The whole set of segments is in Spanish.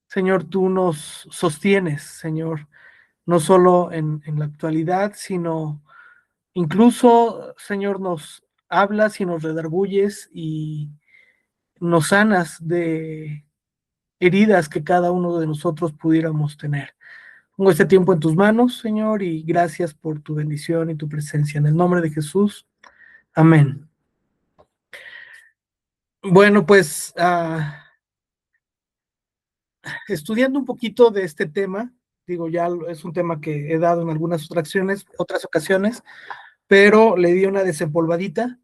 Señor, tú nos sostienes, Señor, no solo en la actualidad, sino incluso, Señor, nos hablas y nos redarguyes y nos sanas de heridas que cada uno de nosotros pudiéramos tener. Pongo este tiempo en tus manos, Señor, y gracias por tu bendición y tu presencia. En el nombre de Jesús, amén. Bueno, pues estudiando un poquito de este tema, digo, ya es un tema que he dado en algunas otras ocasiones, pero le di una desempolvadita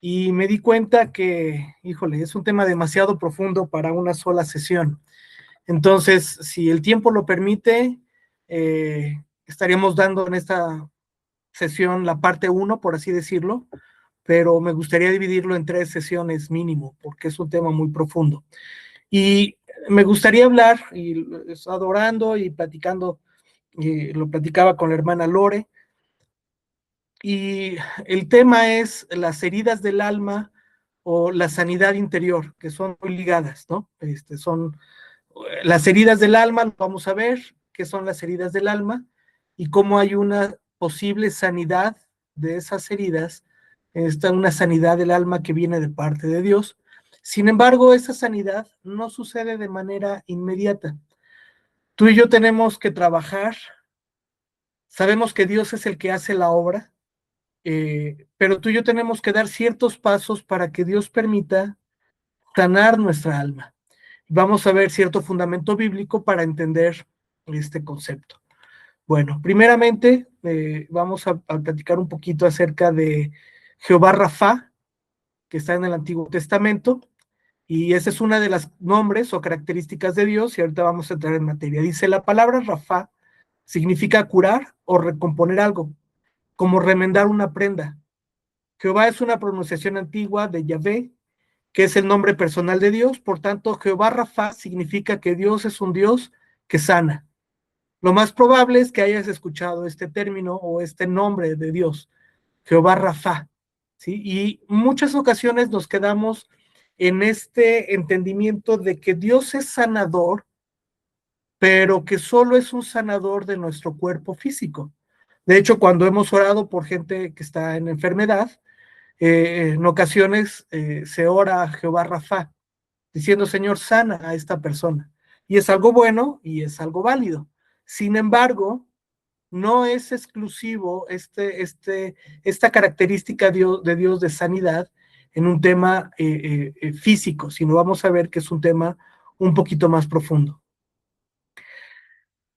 y me di cuenta que, híjole, es un tema demasiado profundo para una sola sesión. Entonces, si el tiempo lo permite, estaríamos dando en esta sesión la parte 1, por así decirlo, pero me gustaría dividirlo en 3 sesiones mínimo, porque es un tema muy profundo. Y me gustaría hablar, y adorando y platicando, lo platicaba con la hermana Lore, y el tema es las heridas del alma o la sanidad interior, que son muy ligadas, ¿no? Son las heridas del alma, vamos a ver qué son las heridas del alma y cómo hay una posible sanidad de esas heridas, una sanidad del alma que viene de parte de Dios. Sin embargo, esa sanidad no sucede de manera inmediata. Tú y yo tenemos que trabajar, sabemos que Dios es el que hace la obra, pero tú y yo tenemos que dar ciertos pasos para que Dios permita sanar nuestra alma. Vamos a ver cierto fundamento bíblico para entender este concepto. Bueno, primeramente vamos a platicar un poquito acerca de Jehová Rafa, que está en el Antiguo Testamento, y esa es una de las nombres o características de Dios, y ahorita vamos a entrar en materia. Dice, la palabra Rafa significa curar o recomponer algo, como remendar una prenda. Jehová es una pronunciación antigua de Yahvé, que es el nombre personal de Dios. Por tanto, Jehová Rafa significa que Dios es un Dios que sana. Lo más probable es que hayas escuchado este término o este nombre de Dios, Jehová Rafa, ¿sí? Y muchas ocasiones nos quedamos en este entendimiento de que Dios es sanador, pero que solo es un sanador de nuestro cuerpo físico. De hecho, cuando hemos orado por gente que está en enfermedad, en ocasiones se ora a Jehová Rafa, diciendo, Señor, sana a esta persona. Y es algo bueno y es algo válido. Sin embargo, no es exclusivo esta característica de Dios de sanidad en un tema físico, sino vamos a ver que es un tema un poquito más profundo.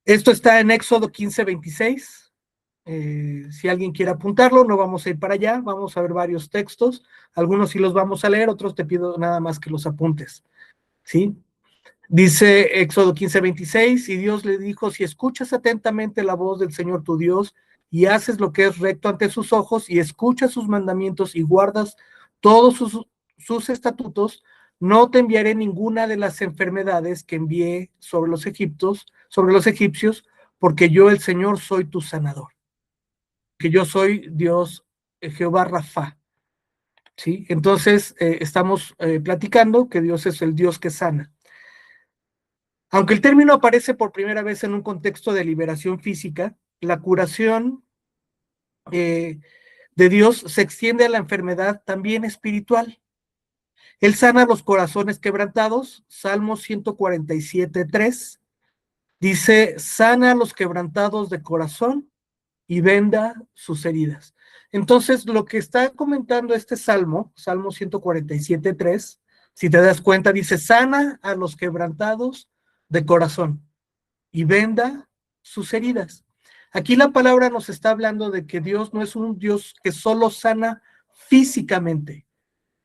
Esto está en Éxodo 15:26. Si alguien quiere apuntarlo, no vamos a ir para allá, vamos a ver varios textos, algunos sí los vamos a leer, otros te pido nada más que los apuntes, ¿sí? Dice Éxodo 15:26, y Dios le dijo, si escuchas atentamente la voz del Señor tu Dios y haces lo que es recto ante sus ojos y escuchas sus mandamientos y guardas todos sus estatutos, no te enviaré ninguna de las enfermedades que envié sobre los egipcios, porque yo el Señor soy tu sanador, que yo soy Dios, Jehová Rafa, ¿sí? Entonces estamos platicando que Dios es el Dios que sana. Aunque el término aparece por primera vez en un contexto de liberación física, la curación de Dios se extiende a la enfermedad también espiritual. Él sana los corazones quebrantados, Salmo 147:3, dice, sana a los quebrantados de corazón y venda sus heridas. Entonces, lo que está comentando este Salmo 147:3, si te das cuenta, dice, sana a los quebrantados de corazón y venda sus heridas. Aquí la palabra nos está hablando de que Dios no es un Dios que solo sana físicamente,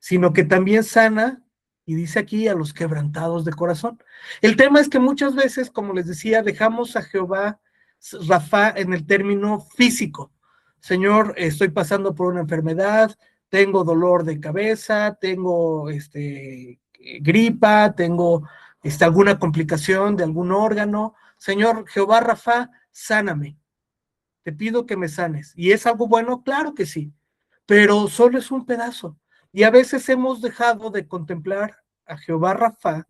sino que también sana, y dice aquí, a los quebrantados de corazón. El tema es que muchas veces, como les decía, dejamos a Jehová Rafa en el término físico. Señor, estoy pasando por una enfermedad, tengo dolor de cabeza, tengo gripa, tengo alguna complicación de algún órgano. Señor, Jehová Rafa, sáname. Te pido que me sanes. ¿Y es algo bueno? Claro que sí, pero solo es un pedazo. Y a veces hemos dejado de contemplar a Jehová Rafa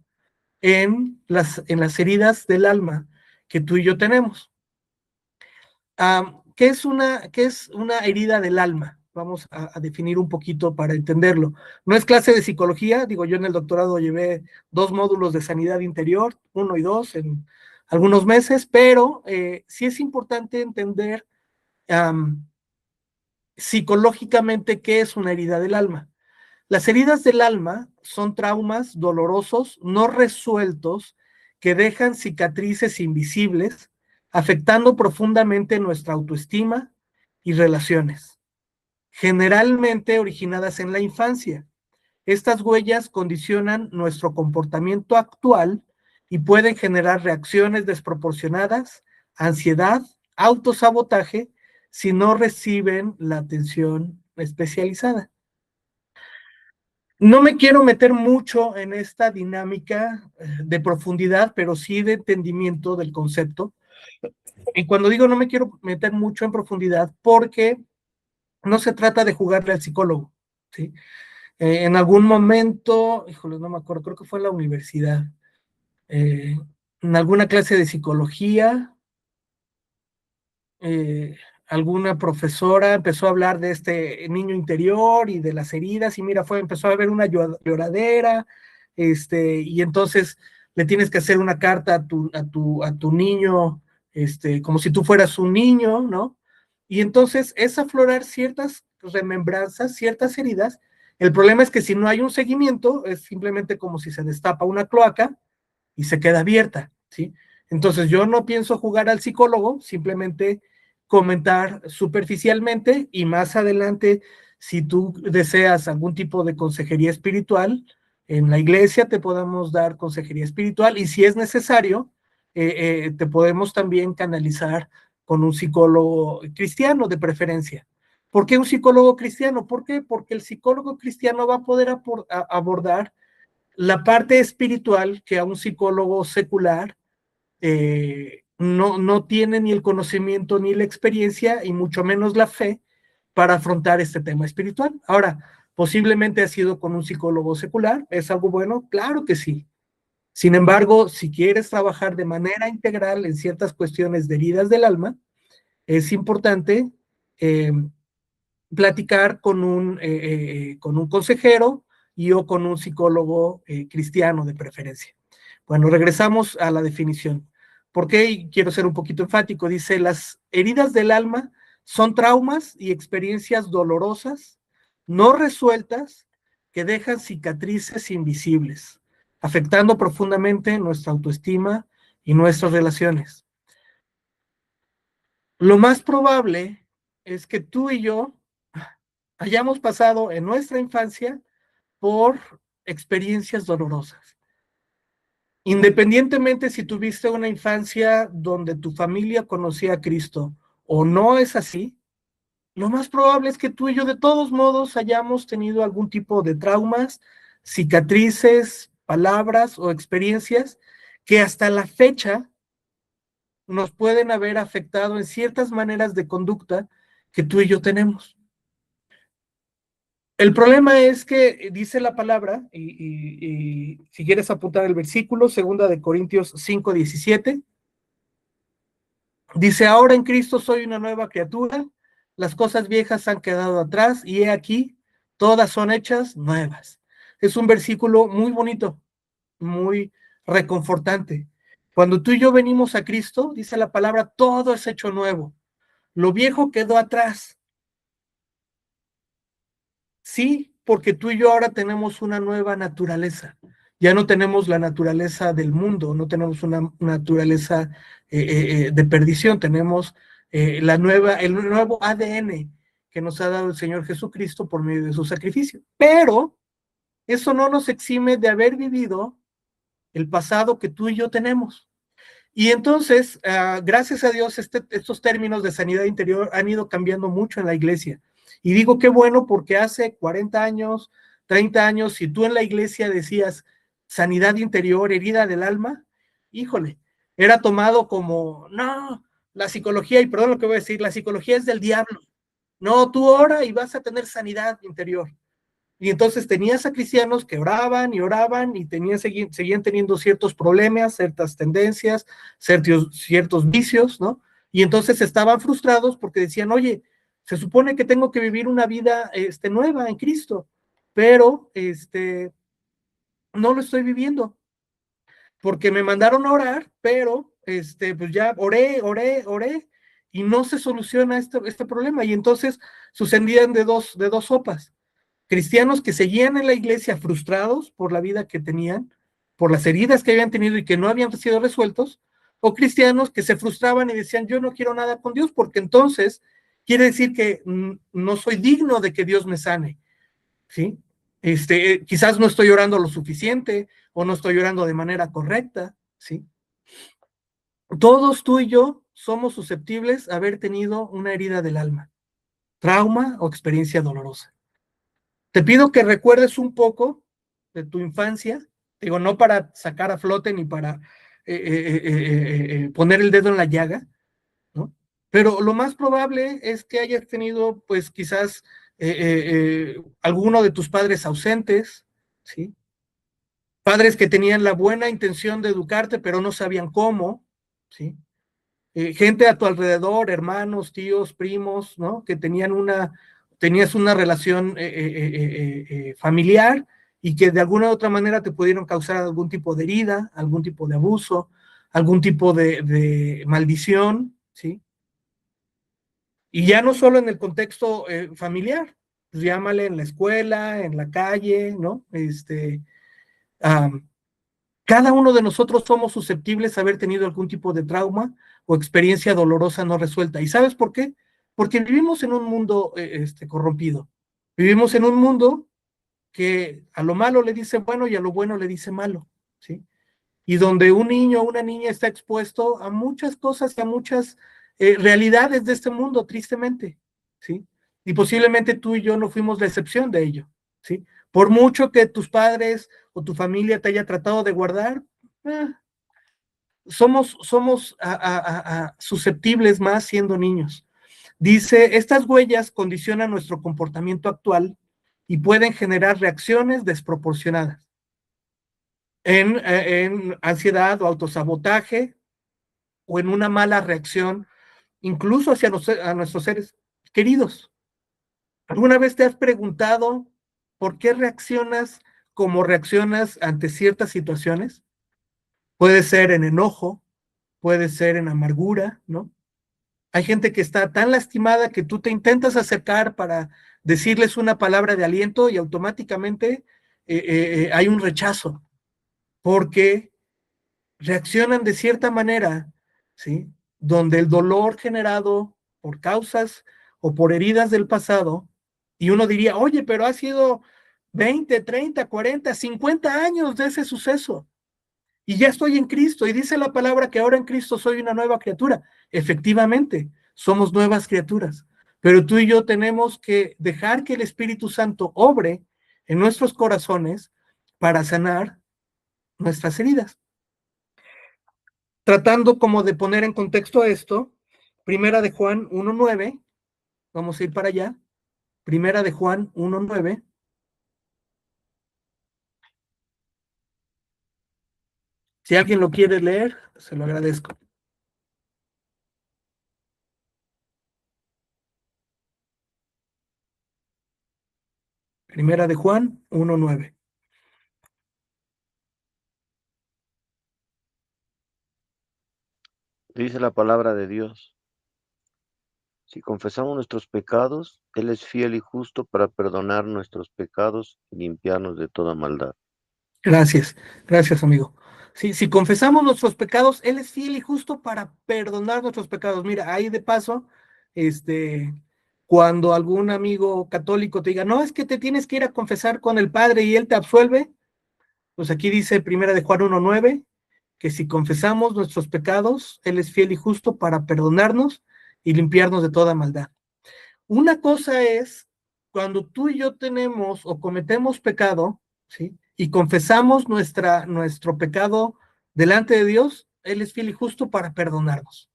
en las heridas del alma que tú y yo tenemos. ¿Qué es una herida del alma? Vamos a definir un poquito para entenderlo. No es clase de psicología, digo, yo en el doctorado llevé 2 módulos de sanidad interior, 1 y 2 en algunos meses, pero sí es importante entender psicológicamente qué es una herida del alma. Las heridas del alma son traumas dolorosos no resueltos que dejan cicatrices invisibles, afectando profundamente nuestra autoestima y relaciones, generalmente originadas en la infancia. Estas huellas condicionan nuestro comportamiento actual y pueden generar reacciones desproporcionadas, ansiedad, autosabotaje, si no reciben la atención especializada. No me quiero meter mucho en esta dinámica de profundidad, pero sí de entendimiento del concepto. Y cuando digo no me quiero meter mucho en profundidad, porque no se trata de jugarle al psicólogo, ¿sí? En algún momento, híjole, no me acuerdo, creo que fue en la universidad, en alguna clase de psicología, eh, alguna profesora empezó a hablar de este niño interior y de las heridas, y mira, empezó a haber una lloradera, y entonces le tienes que hacer una carta a tu niño, como si tú fueras un niño, ¿no? Y entonces es aflorar ciertas remembranzas, ciertas heridas. El problema es que si no hay un seguimiento, es simplemente como si se destapa una cloaca y se queda abierta, ¿sí? Entonces yo no pienso jugar al psicólogo, simplemente comentar superficialmente, y más adelante, si tú deseas algún tipo de consejería espiritual, en la iglesia te podemos dar consejería espiritual, y si es necesario, te podemos también canalizar con un psicólogo cristiano de preferencia. ¿Por qué un psicólogo cristiano? ¿Por qué? Porque el psicólogo cristiano va a poder abordar la parte espiritual que a un psicólogo secular no tiene ni el conocimiento ni la experiencia, y mucho menos la fe para afrontar este tema espiritual. Ahora, posiblemente ha sido con un psicólogo secular, ¿es algo bueno? Claro que sí. Sin embargo, si quieres trabajar de manera integral en ciertas cuestiones de heridas del alma, es importante eh, platicar con un consejero o con un psicólogo cristiano de preferencia. Bueno, regresamos a la definición. ¿Por qué? Y quiero ser un poquito enfático. Dice, las heridas del alma son traumas y experiencias dolorosas, no resueltas, que dejan cicatrices invisibles, afectando profundamente nuestra autoestima y nuestras relaciones. Lo más probable es que tú y yo hayamos pasado en nuestra infancia por experiencias dolorosas. Independientemente si tuviste una infancia donde tu familia conocía a Cristo o no es así, lo más probable es que tú y yo de todos modos hayamos tenido algún tipo de traumas, cicatrices, palabras o experiencias que hasta la fecha nos pueden haber afectado en ciertas maneras de conducta que tú y yo tenemos. El problema es que dice la palabra, y si quieres apuntar el versículo, 2 Corintios 5:17, dice, ahora en Cristo soy una nueva criatura, las cosas viejas han quedado atrás, y he aquí, todas son hechas nuevas. Es un versículo muy bonito, muy reconfortante. Cuando tú y yo venimos a Cristo, dice la palabra, todo es hecho nuevo. Lo viejo quedó atrás. Sí, porque tú y yo ahora tenemos una nueva naturaleza. Ya no tenemos la naturaleza del mundo, no tenemos una naturaleza de perdición, tenemos el nuevo ADN que nos ha dado el Señor Jesucristo por medio de su sacrificio. Pero eso no nos exime de haber vivido el pasado que tú y yo tenemos. Y entonces, gracias a Dios, estos términos de sanidad interior han ido cambiando mucho en la iglesia. Y digo qué bueno, porque hace 40 años, 30 años, si tú en la iglesia decías sanidad interior, herida del alma, híjole, era tomado como, no, la psicología, y perdón lo que voy a decir, la psicología es del diablo. No, tú ora y vas a tener sanidad interior. Y entonces tenías a cristianos que oraban y seguían teniendo ciertos problemas, ciertas tendencias, ciertos vicios, ¿no? Y entonces estaban frustrados porque decían, oye, se supone que tengo que vivir una vida nueva en Cristo, pero no lo estoy viviendo, porque me mandaron a orar, pero pues ya oré, y no se soluciona este problema. Y entonces sucedían de dos sopas. Cristianos que seguían en la iglesia frustrados por la vida que tenían, por las heridas que habían tenido y que no habían sido resueltos, o cristianos que se frustraban y decían, yo no quiero nada con Dios, porque entonces quiere decir que no soy digno de que Dios me sane, ¿sí? Quizás no estoy orando lo suficiente o no estoy orando de manera correcta, ¿sí? Todos tú y yo somos susceptibles a haber tenido una herida del alma, trauma o experiencia dolorosa. Te pido que recuerdes un poco de tu infancia, digo, no para sacar a flote ni para poner el dedo en la llaga, ¿no? Pero lo más probable es que hayas tenido, pues quizás, alguno de tus padres ausentes, ¿sí? Padres que tenían la buena intención de educarte, pero no sabían cómo, ¿sí? Gente a tu alrededor, hermanos, tíos, primos, ¿no? Que tenías una relación familiar y que de alguna u otra manera te pudieron causar algún tipo de herida, algún tipo de abuso, algún tipo de maldición, ¿sí? Y ya no solo en el contexto familiar, pues llámale en la escuela, en la calle, ¿no? Cada uno de nosotros somos susceptibles a haber tenido algún tipo de trauma o experiencia dolorosa no resuelta. ¿Y sabes por qué? Porque vivimos en un mundo corrompido. Vivimos en un mundo que a lo malo le dice bueno y a lo bueno le dice malo, ¿sí? Y donde un niño o una niña está expuesto a muchas cosas y a muchas realidades de este mundo, tristemente, ¿sí? Y posiblemente tú y yo no fuimos la excepción de ello, ¿sí? Por mucho que tus padres o tu familia te haya tratado de guardar, eh, somos susceptibles más siendo niños. Dice, estas huellas condicionan nuestro comportamiento actual y pueden generar reacciones desproporcionadas en ansiedad o autosabotaje o en una mala reacción, incluso hacia a nuestros seres queridos. ¿Alguna vez te has preguntado por qué reaccionas como reaccionas ante ciertas situaciones? Puede ser en enojo, puede ser en amargura, ¿no? Hay gente que está tan lastimada que tú te intentas acercar para decirles una palabra de aliento y automáticamente hay un rechazo, porque reaccionan de cierta manera, ¿sí? Donde el dolor generado por causas o por heridas del pasado, y uno diría, oye, pero ha sido 20, 30, 40, 50 años de ese suceso, y ya estoy en Cristo, y dice la palabra que ahora en Cristo soy una nueva criatura. Efectivamente, somos nuevas criaturas, pero tú y yo tenemos que dejar que el Espíritu Santo obre en nuestros corazones para sanar nuestras heridas. Tratando como de poner en contexto esto, Primera de Juan 1:9, vamos a ir para allá, Primera de Juan 1:9. Si alguien lo quiere leer, se lo agradezco. Primera de Juan 1:9. Dice la palabra de Dios: si confesamos nuestros pecados, Él es fiel y justo para perdonar nuestros pecados y limpiarnos de toda maldad. Gracias, gracias, amigo. Si confesamos nuestros pecados, Él es fiel y justo para perdonar nuestros pecados. Mira, ahí de paso, cuando algún amigo católico te diga, no, es que te tienes que ir a confesar con el Padre y Él te absuelve, pues aquí dice Primera de Juan 1:9, que si confesamos nuestros pecados, Él es fiel y justo para perdonarnos y limpiarnos de toda maldad. Una cosa es cuando tú y yo tenemos o cometemos pecado, ¿sí? Y confesamos nuestro pecado delante de Dios, Él es fiel y justo para perdonarnos.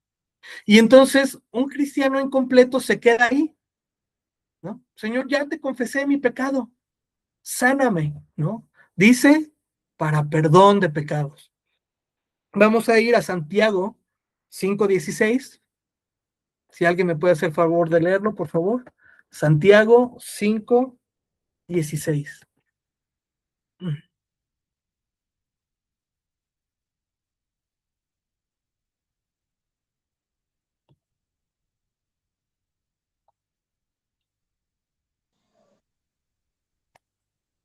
Y entonces un cristiano incompleto se queda ahí, ¿no? Señor, ya te confesé mi pecado, sáname, ¿no? Dice, para perdón de pecados. Vamos a ir a Santiago 5:16. Si alguien me puede hacer favor de leerlo, por favor. Santiago 5:16.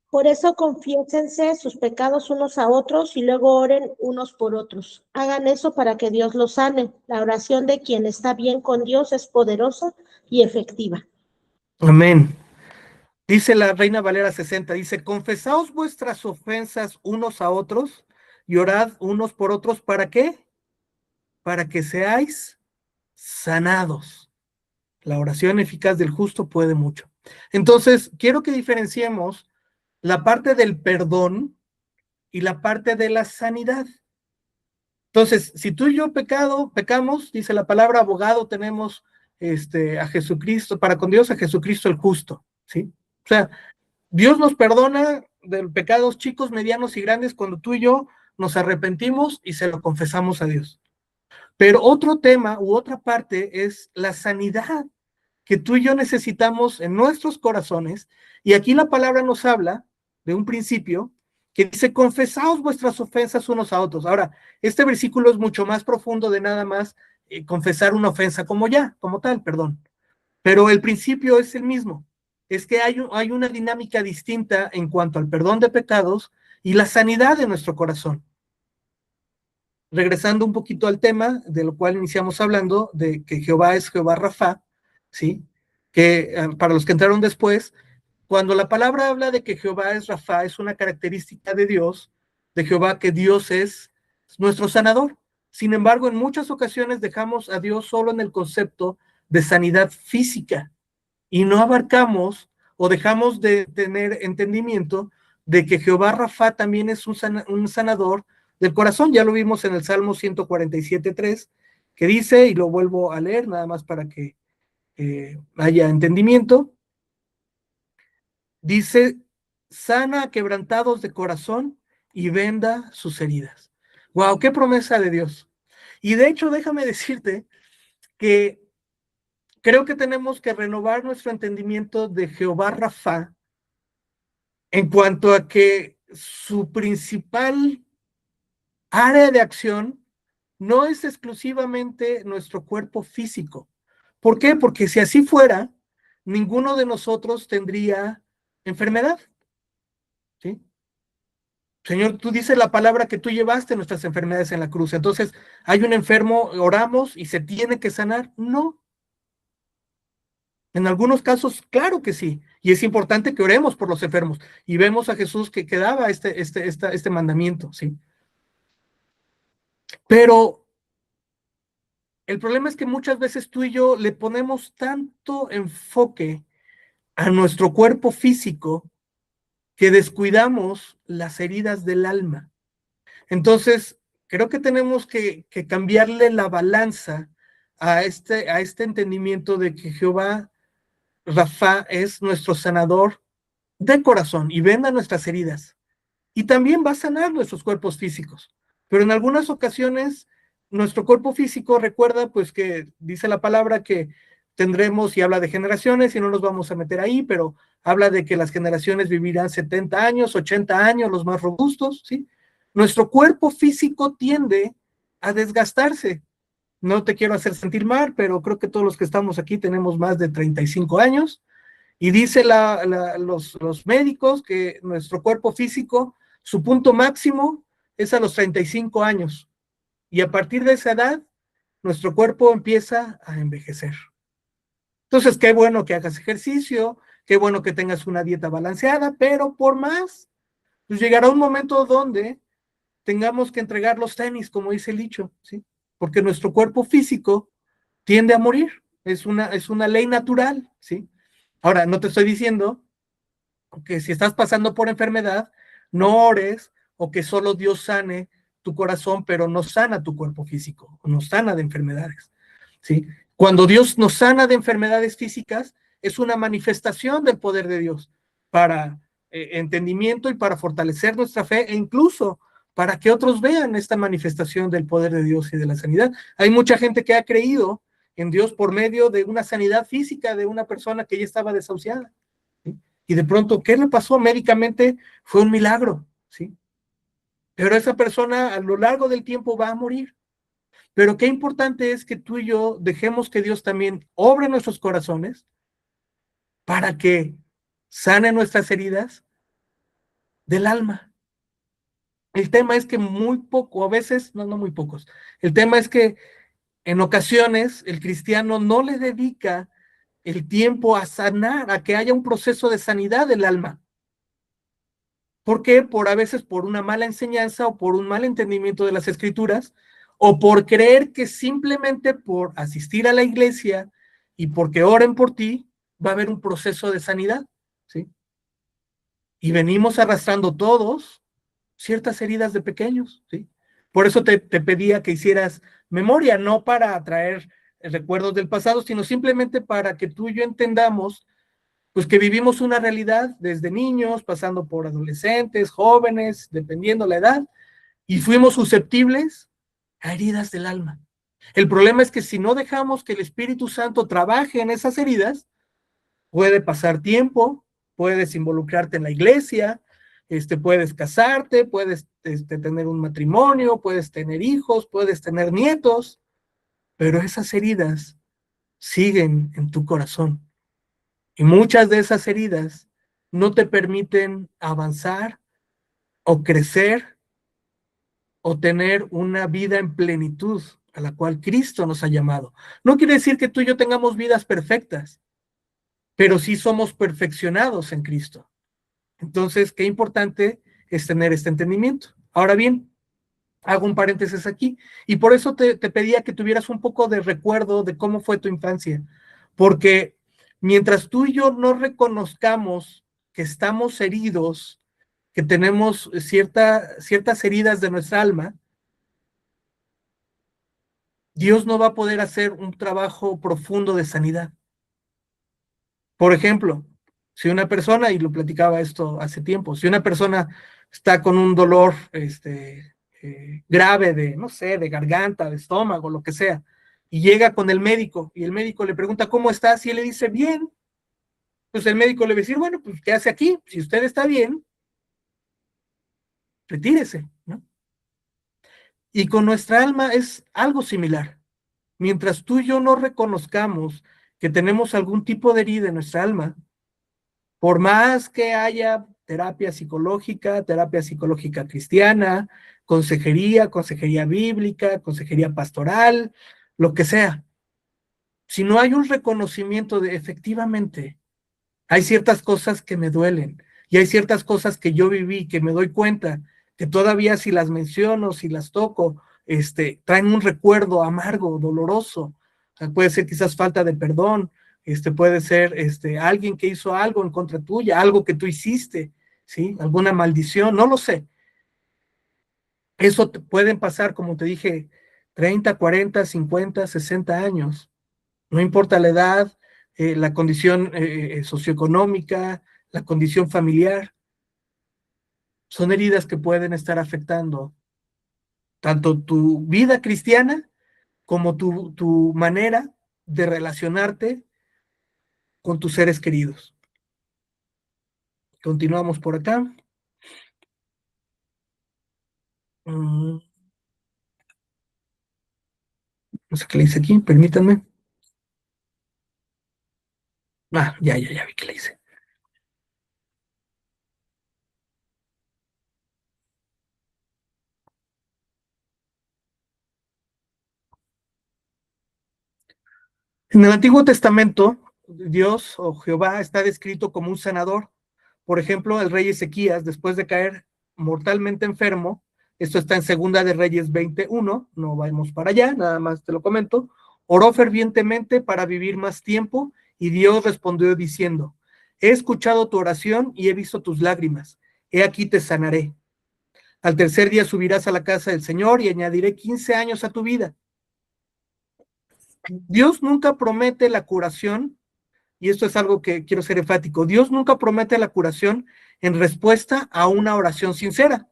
Por eso confiésense sus pecados unos a otros y luego oren unos por otros. Hagan eso para que Dios los sane. La oración de quien está bien con Dios es poderosa y efectiva. Amén. Dice la Reina Valera 60, dice, confesaos vuestras ofensas unos a otros y orad unos por otros. ¿Para qué? Para que seáis sanados. La oración eficaz del justo puede mucho. Entonces, quiero que diferenciemos la parte del perdón y la parte de la sanidad. Entonces, si tú y yo pecamos, dice la palabra abogado, tenemos a Jesucristo, para con Dios a Jesucristo el justo, ¿sí? O sea, Dios nos perdona de pecados chicos, medianos y grandes cuando tú y yo nos arrepentimos y se lo confesamos a Dios. Pero otro tema u otra parte es la sanidad que tú y yo necesitamos en nuestros corazones. Y aquí la palabra nos habla de un principio que dice, confesaos vuestras ofensas unos a otros. Ahora, este versículo es mucho más profundo de nada más confesar una ofensa como tal, perdón. Pero el principio es el mismo. Es que hay una dinámica distinta en cuanto al perdón de pecados y la sanidad de nuestro corazón. Regresando un poquito al tema de lo cual iniciamos hablando, de que Jehová es Jehová Rafa, ¿sí? Que para los que entraron después, cuando la palabra habla de que Jehová es Rafa, es una característica de Dios, de Jehová, que Dios es nuestro sanador. Sin embargo, en muchas ocasiones dejamos a Dios solo en el concepto de sanidad física y no abarcamos o dejamos de tener entendimiento de que Jehová Rafa también es un sanador del corazón. Ya lo vimos en el Salmo 147:3, que dice, y lo vuelvo a leer nada más para que haya entendimiento, dice, sana a quebrantados de corazón y venda sus heridas. ¡Wow! ¡Qué promesa de Dios! Y de hecho, déjame decirte que creo que tenemos que renovar nuestro entendimiento de Jehová Rafa en cuanto a que su principal área de acción no es exclusivamente nuestro cuerpo físico. ¿Por qué? Porque si así fuera, ninguno de nosotros tendría enfermedad. ¿Sí? Señor, tú dices la palabra que tú llevaste nuestras enfermedades en la cruz. Entonces, ¿hay un enfermo, oramos y se tiene que sanar? No. En algunos casos, claro que sí. Y es importante que oremos por los enfermos. Y vemos a Jesús que daba este mandamiento, ¿sí? Pero el problema es que muchas veces tú y yo le ponemos tanto enfoque a nuestro cuerpo físico que descuidamos las heridas del alma. Entonces, creo que tenemos que cambiarle la balanza a este entendimiento de que Jehová Rafa es nuestro sanador de corazón y venda nuestras heridas. Y también va a sanar nuestros cuerpos físicos. Pero en algunas ocasiones, nuestro cuerpo físico, recuerda, pues que dice la palabra que tendremos, y habla de generaciones, y no nos vamos a meter ahí, pero habla de que las generaciones vivirán 70 años, 80 años, los más robustos, ¿sí? Nuestro cuerpo físico tiende a desgastarse. No te quiero hacer sentir mal, pero creo que todos los que estamos aquí tenemos más de 35 años, y dice los médicos que nuestro cuerpo físico, su punto máximo es a los 35 años. Y a partir de esa edad, nuestro cuerpo empieza a envejecer. Entonces, qué bueno que hagas ejercicio, qué bueno que tengas una dieta balanceada, pero por más, pues llegará un momento donde tengamos que entregar los tenis, como dice el dicho, ¿sí? Porque nuestro cuerpo físico tiende a morir. Es una ley natural, ¿sí? Ahora, no te estoy diciendo que si estás pasando por enfermedad, no ores o que solo Dios sane tu corazón, pero no sana tu cuerpo físico, no sana de enfermedades, ¿sí? Cuando Dios nos sana de enfermedades físicas, es una manifestación del poder de Dios para entendimiento y para fortalecer nuestra fe e incluso para que otros vean esta manifestación del poder de Dios y de la sanidad. Hay mucha gente que ha creído en Dios por medio de una sanidad física de una persona que ya estaba desahuciada, ¿sí? Y de pronto, ¿qué le pasó médicamente? Fue un milagro, ¿sí? Pero esa persona a lo largo del tiempo va a morir. Pero qué importante es que tú y yo dejemos que Dios también obre en nuestros corazones para que sane nuestras heridas del alma. El tema es que muy poco, a veces, no muy pocos, el tema es que en ocasiones el cristiano no le dedica el tiempo a sanar, a que haya un proceso de sanidad del alma. ¿Por qué? A veces por una mala enseñanza o por un mal entendimiento de las escrituras, o por creer que simplemente por asistir a la iglesia y porque oren por ti, va a haber un proceso de sanidad, ¿sí? Y venimos arrastrando todos ciertas heridas de pequeños, ¿sí? Por eso te pedía que hicieras memoria, no para traer recuerdos del pasado, sino simplemente para que tú y yo entendamos pues que vivimos una realidad desde niños, pasando por adolescentes, jóvenes, dependiendo la edad, y fuimos susceptibles a heridas del alma. El problema es que si no dejamos que el Espíritu Santo trabaje en esas heridas, puede pasar tiempo, puedes involucrarte en la iglesia, puedes casarte, puedes tener un matrimonio, puedes tener hijos, puedes tener nietos, pero esas heridas siguen en tu corazón. Y muchas de esas heridas no te permiten avanzar o crecer o tener una vida en plenitud a la cual Cristo nos ha llamado. No quiere decir que tú y yo tengamos vidas perfectas, pero sí somos perfeccionados en Cristo. Entonces, qué importante es tener este entendimiento. Ahora bien, hago un paréntesis aquí, y por eso te pedía que tuvieras un poco de recuerdo de cómo fue tu infancia, porque mientras tú y yo no reconozcamos que estamos heridos, que tenemos ciertas heridas de nuestra alma, Dios no va a poder hacer un trabajo profundo de sanidad. Por ejemplo, si una persona, y lo platicaba esto hace tiempo, si una persona está con un dolor grave de, no sé, de garganta, de estómago, lo que sea, y llega con el médico, y el médico le pregunta, ¿cómo estás? Y él le dice, bien. Pues el médico le va a decir, bueno, pues, ¿qué hace aquí? Si usted está bien, retírese, ¿no? Y con nuestra alma es algo similar. Mientras tú y yo no reconozcamos que tenemos algún tipo de herida en nuestra alma, por más que haya terapia psicológica cristiana, consejería bíblica, consejería pastoral, lo que sea, si no hay un reconocimiento de efectivamente, hay ciertas cosas que me duelen y hay ciertas cosas que yo viví, que me doy cuenta que todavía si las menciono, si las toco, traen un recuerdo amargo, doloroso. Puede ser quizás falta de perdón, puede ser alguien que hizo algo en contra tuya, algo que tú hiciste, ¿sí? Alguna maldición, no lo sé. Eso pueden pasar, como te dije, 30, 40, 50, 60 años. No importa la edad, la condición socioeconómica, la condición familiar. Son heridas que pueden estar afectando tanto tu vida cristiana como tu manera de relacionarte con tus seres queridos. Continuamos por acá. No sé qué le hice aquí, permítanme. Ya vi que le hice. En el Antiguo Testamento, Dios o Jehová está descrito como un sanador. Por ejemplo, el rey Ezequías, después de caer mortalmente enfermo, esto está en Segunda de Reyes 21, no vamos para allá, nada más te lo comento, oró fervientemente para vivir más tiempo y Dios respondió diciendo, he escuchado tu oración y he visto tus lágrimas, he aquí te sanaré. Al tercer día subirás a la casa del Señor y añadiré 15 años a tu vida. Dios nunca promete la curación y esto es algo que quiero ser enfático, Dios nunca promete la curación en respuesta a una oración sincera.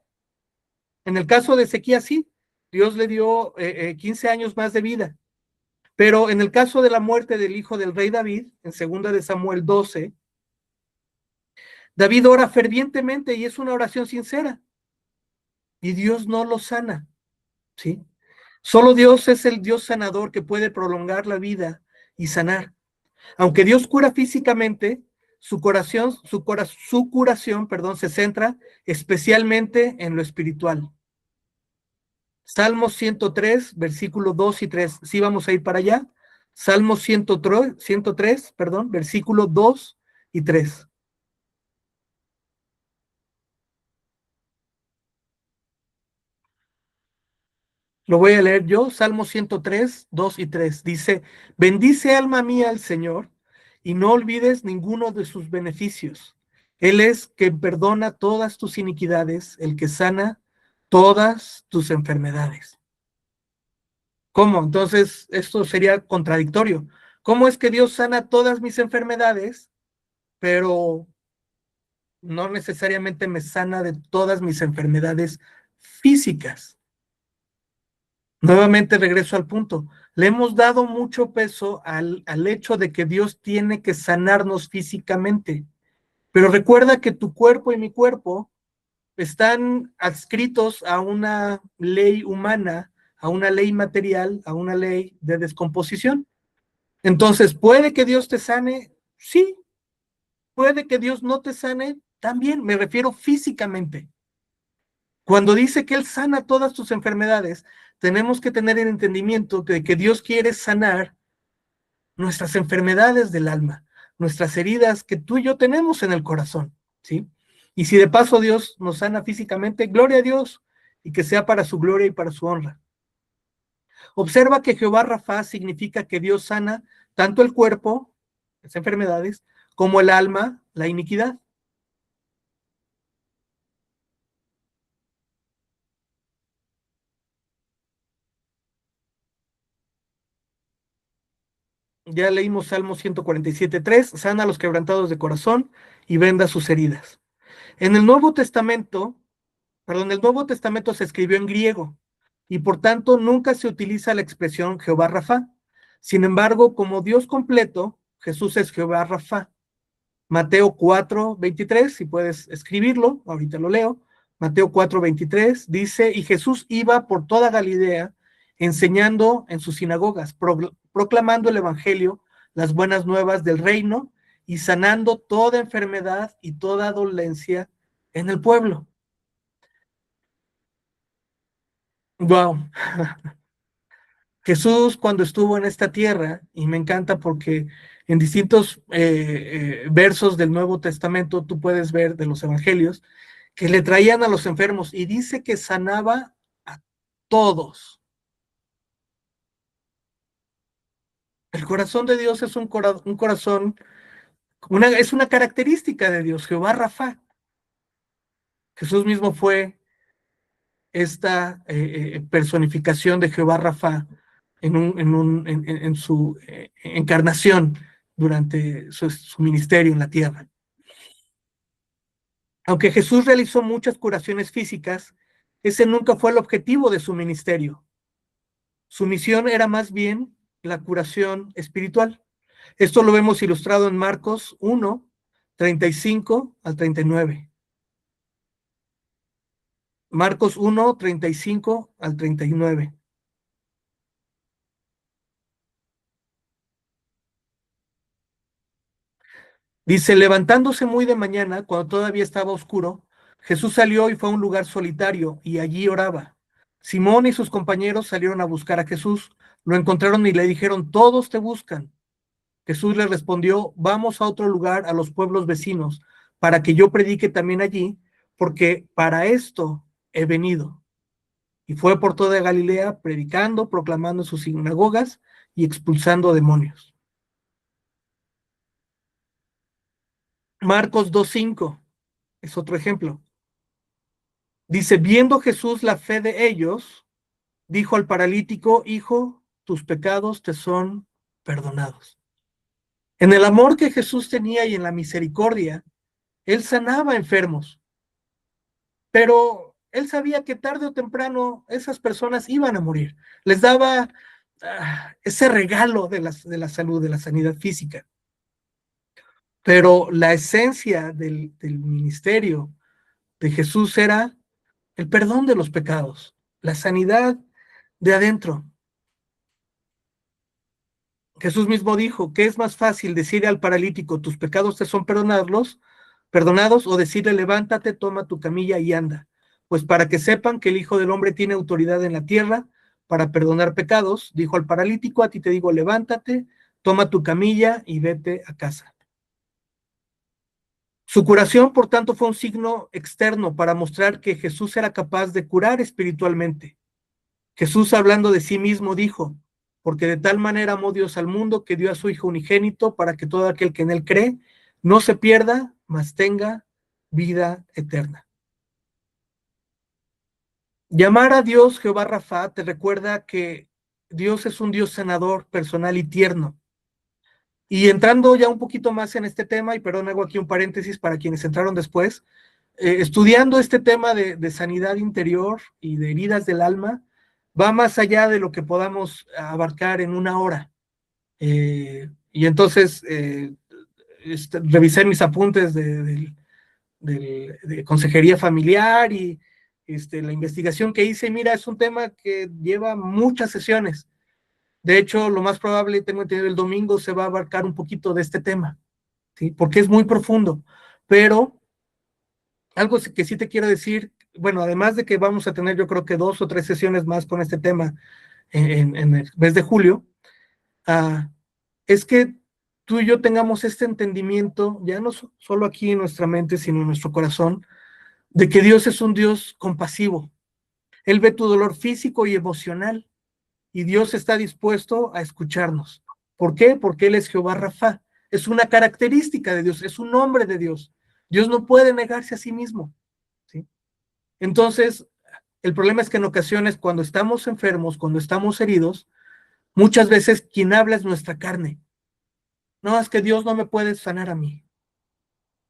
En el caso de Ezequías, sí, Dios le dio 15 años más de vida. Pero en el caso de la muerte del hijo del rey David, en 2 de Samuel 12, David ora fervientemente y es una oración sincera. Y Dios no lo sana, ¿sí? Solo Dios es el Dios sanador que puede prolongar la vida y sanar. Aunque Dios cura físicamente, su curación, se centra especialmente en lo espiritual. Salmos 103, versículos 2 y 3. Sí, vamos a ir para allá. Salmos 103, versículos 2 y 3. Lo voy a leer yo, Salmo 103, 2 y 3. Dice, bendice alma mía al Señor y no olvides ninguno de sus beneficios. Él es quien perdona todas tus iniquidades, el que sana todas tus enfermedades. ¿Cómo? Entonces, esto sería contradictorio. ¿Cómo es que Dios sana todas mis enfermedades, pero no necesariamente me sana de todas mis enfermedades físicas? Nuevamente regreso al punto. Le hemos dado mucho peso al hecho de que Dios tiene que sanarnos físicamente. Pero recuerda que tu cuerpo y mi cuerpo están adscritos a una ley humana, a una ley material, a una ley de descomposición. Entonces, ¿puede que Dios te sane? Sí. ¿Puede que Dios no te sane? También, me refiero físicamente. Cuando dice que Él sana todas tus enfermedades, tenemos que tener el entendimiento de que Dios quiere sanar nuestras enfermedades del alma, nuestras heridas que tú y yo tenemos en el corazón, ¿sí? Y si de paso Dios nos sana físicamente, gloria a Dios, y que sea para su gloria y para su honra. Observa que Jehová Rafa significa que Dios sana tanto el cuerpo, las enfermedades, como el alma, la iniquidad. Ya leímos Salmo 147:3, sana a los quebrantados de corazón y venda sus heridas. En el Nuevo Testamento, el Nuevo Testamento se escribió en griego y por tanto nunca se utiliza la expresión Jehová Rafa. Sin embargo, como Dios completo, Jesús es Jehová Rafa. Mateo 4:23, si puedes escribirlo, ahorita lo leo. Mateo 4:23 dice, y Jesús iba por toda Galilea enseñando en sus sinagogas, proclamando el evangelio, las buenas nuevas del reino y sanando toda enfermedad y toda dolencia en el pueblo. Wow. Jesús cuando estuvo en esta tierra, y me encanta porque en distintos versos del Nuevo Testamento tú puedes ver de los evangelios que le traían a los enfermos y dice que sanaba a todos. El corazón de Dios es un corazón, es una característica de Dios, Jehová Rafa. Jesús mismo fue esta personificación de Jehová Rafa en su encarnación durante su ministerio en la tierra. Aunque Jesús realizó muchas curaciones físicas, ese nunca fue el objetivo de su ministerio. Su misión era más bien la curación espiritual. Esto lo vemos ilustrado en Marcos 1:35 al 39. Marcos 1:35 al 39. Dice, levantándose muy de mañana, cuando todavía estaba oscuro, Jesús salió y fue a un lugar solitario y allí oraba. Simón y sus compañeros salieron a buscar a Jesús, lo encontraron y le dijeron, todos te buscan. Jesús les respondió, vamos a otro lugar, a los pueblos vecinos, para que yo predique también allí, porque para esto he venido. Y fue por toda Galilea, predicando, proclamando en sus sinagogas y expulsando demonios. Marcos 2:5 es otro ejemplo. Dice, viendo Jesús la fe de ellos, dijo al paralítico, hijo, tus pecados te son perdonados. En el amor que Jesús tenía y en la misericordia, él sanaba enfermos, pero él sabía que tarde o temprano esas personas iban a morir. Les daba ese regalo de la salud, de la sanidad física. Pero la esencia del ministerio de Jesús era el perdón de los pecados, la sanidad de adentro. Jesús mismo dijo que es más fácil decirle al paralítico, tus pecados te son perdonados, o decirle, levántate, toma tu camilla y anda. Pues para que sepan que el Hijo del Hombre tiene autoridad en la tierra para perdonar pecados, dijo al paralítico, a ti te digo, levántate, toma tu camilla y vete a casa. Su curación, por tanto, fue un signo externo para mostrar que Jesús era capaz de curar espiritualmente. Jesús, hablando de sí mismo, dijo, porque de tal manera amó Dios al mundo que dio a su Hijo unigénito para que todo aquel que en él cree no se pierda, mas tenga vida eterna. Llamar a Dios Jehová Rafa te recuerda que Dios es un Dios sanador, personal y tierno. Y entrando ya un poquito más en este tema, y perdón, hago aquí un paréntesis para quienes entraron después, estudiando este tema de sanidad interior y de heridas del alma, va más allá de lo que podamos abarcar en una hora. Y entonces revisé mis apuntes de consejería familiar y la investigación que hice. Mira, es un tema que lleva muchas sesiones. De hecho, lo más probable, tengo entendido, el domingo se va a abarcar un poquito de este tema, ¿sí? Porque es muy profundo. Pero algo que sí te quiero decir, bueno, además de que vamos a tener yo creo que 2 o 3 sesiones más con este tema en el mes de julio, es que tú y yo tengamos este entendimiento, ya no solo aquí en nuestra mente, sino en nuestro corazón, de que Dios es un Dios compasivo. Él ve tu dolor físico y emocional, y Dios está dispuesto a escucharnos. ¿Por qué? Porque Él es Jehová Rafa. Es una característica de Dios, es un nombre de Dios. Dios no puede negarse a sí mismo, ¿sí? Entonces, el problema es que en ocasiones, cuando estamos enfermos, cuando estamos heridos, muchas veces quien habla es nuestra carne. No, es que Dios no me puede sanar a mí.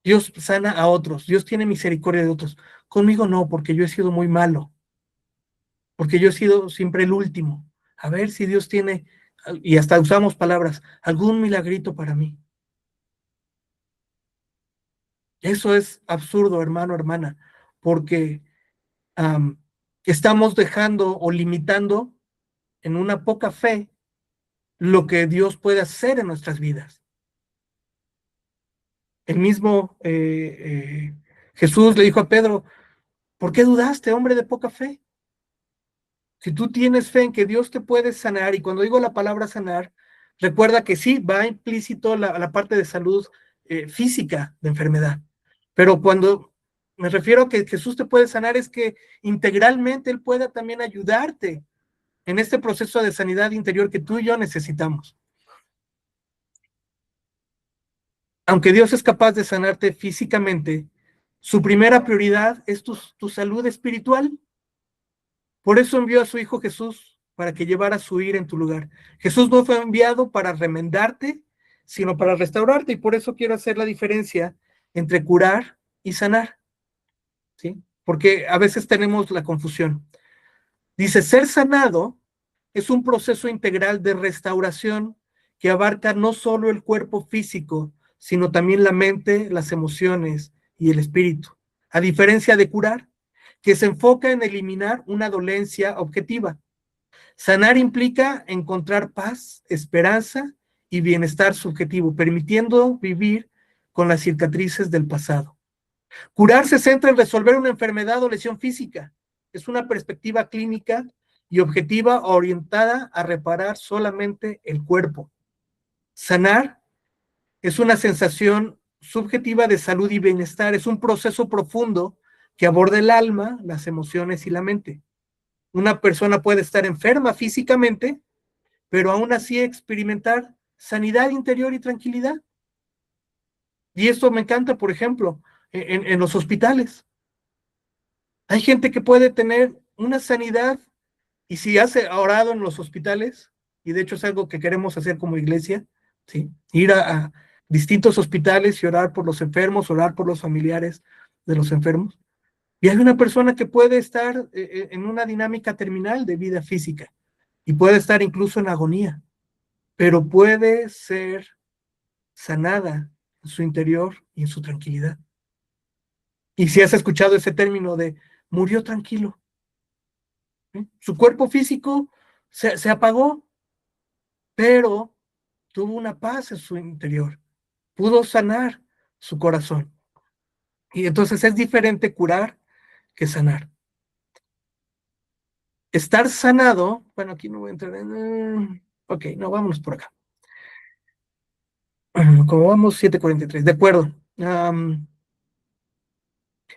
Dios sana a otros, Dios tiene misericordia de otros. Conmigo no, porque yo he sido muy malo, porque yo he sido siempre el último. A ver si Dios tiene, y hasta usamos palabras, algún milagrito para mí. Eso es absurdo, hermano, hermana, porque estamos dejando o limitando en una poca fe lo que Dios puede hacer en nuestras vidas. El mismo Jesús le dijo a Pedro, ¿por qué dudaste, hombre de poca fe? Si tú tienes fe en que Dios te puede sanar, y cuando digo la palabra sanar, recuerda que sí, va implícito la parte de salud física de enfermedad, pero cuando me refiero a que Jesús te puede sanar es que integralmente Él pueda también ayudarte en este proceso de sanidad interior que tú y yo necesitamos. Aunque Dios es capaz de sanarte físicamente, su primera prioridad es tu salud espiritual. Por eso envió a su Hijo Jesús para que llevara su ira en tu lugar. Jesús no fue enviado para remendarte, sino para restaurarte, y por eso quiero hacer la diferencia entre curar y sanar, ¿sí? Porque a veces tenemos la confusión. Dice, ser sanado es un proceso integral de restauración que abarca no solo el cuerpo físico, sino también la mente, las emociones y el espíritu. A diferencia de curar, que se enfoca en eliminar una dolencia objetiva. Sanar implica encontrar paz, esperanza y bienestar subjetivo, permitiendo vivir con las cicatrices del pasado. Curar se centra en resolver una enfermedad o lesión física. Es una perspectiva clínica y objetiva orientada a reparar solamente el cuerpo. Sanar es una sensación subjetiva de salud y bienestar. Es un proceso profundo que aborda el alma, las emociones y la mente. Una persona puede estar enferma físicamente, pero aún así experimentar sanidad interior y tranquilidad. Y esto me encanta, por ejemplo, en los hospitales. Hay gente que puede tener una sanidad, y si hace orado en los hospitales, y de hecho es algo que queremos hacer como iglesia, ¿sí? Ir a distintos hospitales y orar por los enfermos, orar por los familiares de los enfermos. Y hay una persona que puede estar en una dinámica terminal de vida física y puede estar incluso en agonía, pero puede ser sanada en su interior y en su tranquilidad. Y si has escuchado ese término de murió tranquilo, ¿sí? Su cuerpo físico se apagó, pero tuvo una paz en su interior, pudo sanar su corazón. Y entonces es diferente curar que sanar. Estar sanado, bueno, aquí no voy a entrar en... Ok, no, vámonos por acá. Como vamos, 7:43, de acuerdo.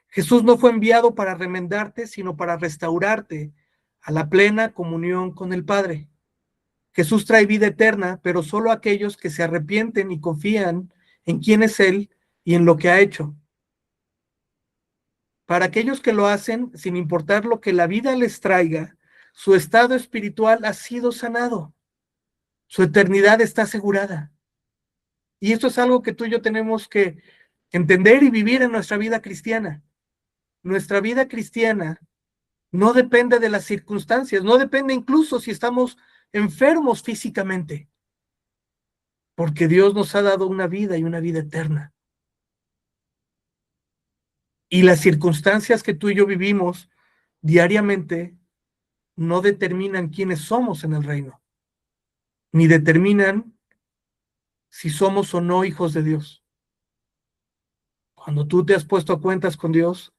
Jesús no fue enviado para remendarte, sino para restaurarte a la plena comunión con el Padre. Jesús trae vida eterna, pero solo a aquellos que se arrepienten y confían en quién es Él y en lo que ha hecho. Para aquellos que lo hacen, sin importar lo que la vida les traiga, su estado espiritual ha sido sanado. Su eternidad está asegurada. Y esto es algo que tú y yo tenemos que entender y vivir en nuestra vida cristiana. Nuestra vida cristiana no depende de las circunstancias, no depende incluso si estamos enfermos físicamente, porque Dios nos ha dado una vida y una vida eterna. Y las circunstancias que tú y yo vivimos diariamente no determinan quiénes somos en el reino, ni determinan si somos o no hijos de Dios. Cuando tú te has puesto a cuentas con Dios,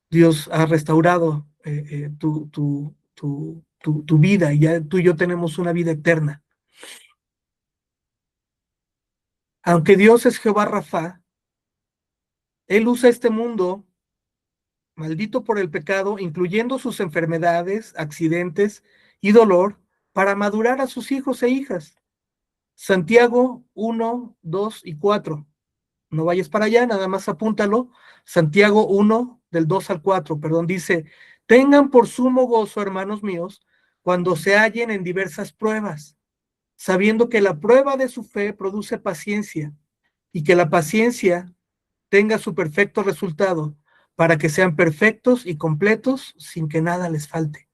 Dios ha restaurado tu vida y ya tú y yo tenemos una vida eterna. Aunque Dios es Jehová Rafa, Él usa este mundo maldito por el pecado, incluyendo sus enfermedades, accidentes y dolor, para madurar a sus hijos e hijas. Santiago 1, 2 y 4. No vayas para allá, nada más apúntalo. Santiago 1, del 2 al 4, perdón, dice, tengan por sumo gozo, hermanos míos, cuando se hallen en diversas pruebas, sabiendo que la prueba de su fe produce paciencia, y que la paciencia tenga su perfecto resultado, para que sean perfectos y completos sin que nada les falte.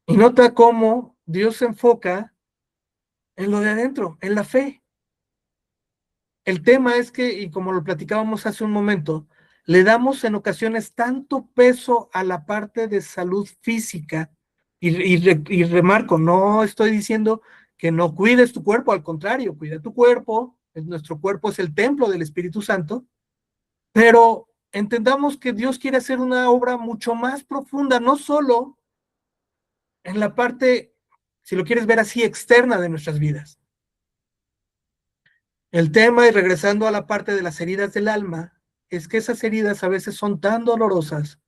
Y nota cómo Dios se enfoca en lo de adentro, en la fe. El tema es que, y como lo platicábamos hace un momento, le damos en ocasiones tanto peso a la parte de salud física, y remarco, no estoy diciendo que no cuides tu cuerpo, al contrario, cuida tu cuerpo, nuestro cuerpo es el templo del Espíritu Santo, pero entendamos que Dios quiere hacer una obra mucho más profunda, no solo en la parte, si lo quieres ver así, externa de nuestras vidas. El tema, y regresando a la parte de las heridas del alma, es que esas heridas a veces son tan dolorosas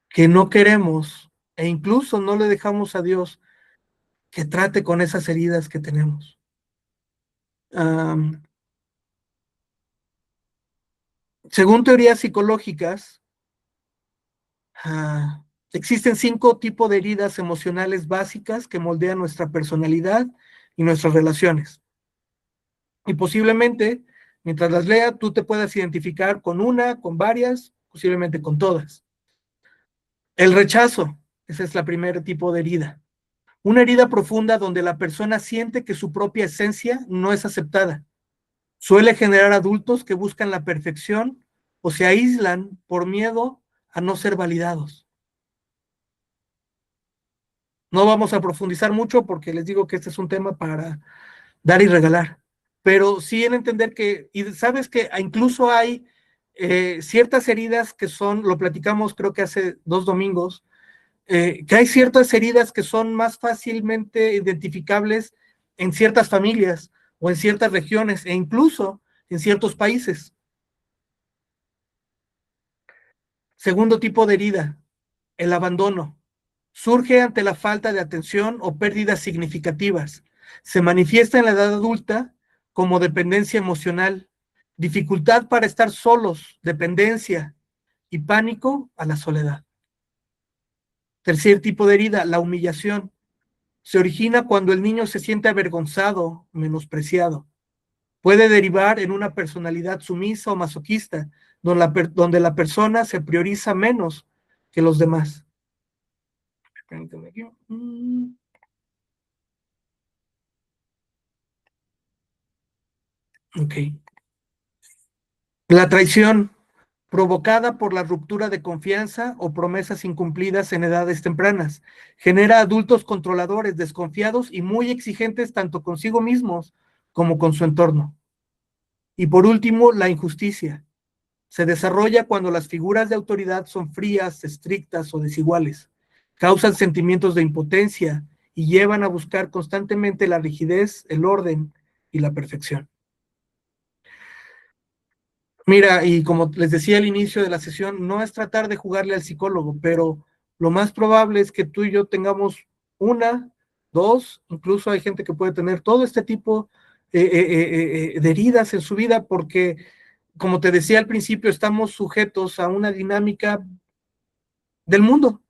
que no queremos e incluso no le dejamos a Dios que trate con esas heridas que tenemos. Según teorías psicológicas, existen 5 tipos de heridas emocionales básicas que moldean nuestra personalidad y nuestras relaciones. Y posiblemente, mientras las lea, tú te puedas identificar con una, con varias, posiblemente con todas. El rechazo, ese es el primer tipo de herida. Una herida profunda donde la persona siente que su propia esencia no es aceptada. Suele generar adultos que buscan la perfección o se aíslan por miedo a no ser validados. No vamos a profundizar mucho porque les digo que este es un tema para dar y regalar, pero sí en entender que, y sabes que incluso hay ciertas heridas que son, lo platicamos creo que hace 2 domingos, que hay ciertas heridas que son más fácilmente identificables en ciertas familias o en ciertas regiones e incluso en ciertos países. Segundo tipo de herida, el abandono. Surge ante la falta de atención o pérdidas significativas. Se manifiesta en la edad adulta como dependencia emocional, dificultad para estar solos, dependencia y pánico a la soledad. Tercer tipo de herida, la humillación. se origina cuando el niño se siente avergonzado, menospreciado. Puede derivar en una personalidad sumisa o masoquista, donde la persona se prioriza menos que los demás. Ok. La traición, provocada por la ruptura de confianza o promesas incumplidas en edades tempranas, genera adultos controladores, desconfiados y muy exigentes tanto consigo mismos como con su entorno. Y por último, la injusticia. Se desarrolla cuando las figuras de autoridad son frías, estrictas o desiguales. Causan sentimientos de impotencia y llevan a buscar constantemente la rigidez, el orden y la perfección. Mira, y como les decía al inicio de la sesión, no es tratar de jugarle al psicólogo, pero lo más probable es que tú y yo tengamos una, dos, incluso hay gente que puede tener todo este tipo de heridas en su vida porque, como te decía al principio, estamos sujetos a una dinámica del mundo.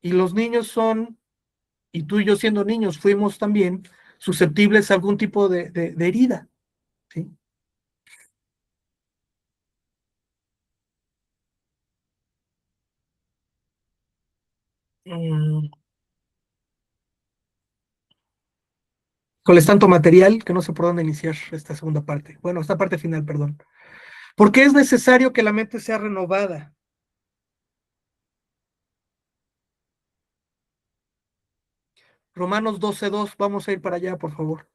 Y los niños son, y tú y yo siendo niños, fuimos también susceptibles a algún tipo de herida, ¿sí? Es tanto material que no sé por dónde iniciar esta segunda parte. Bueno, esta parte final, perdón. ¿Por qué es necesario que la mente sea renovada? Romanos 12:2, vamos a ir para allá, por favor.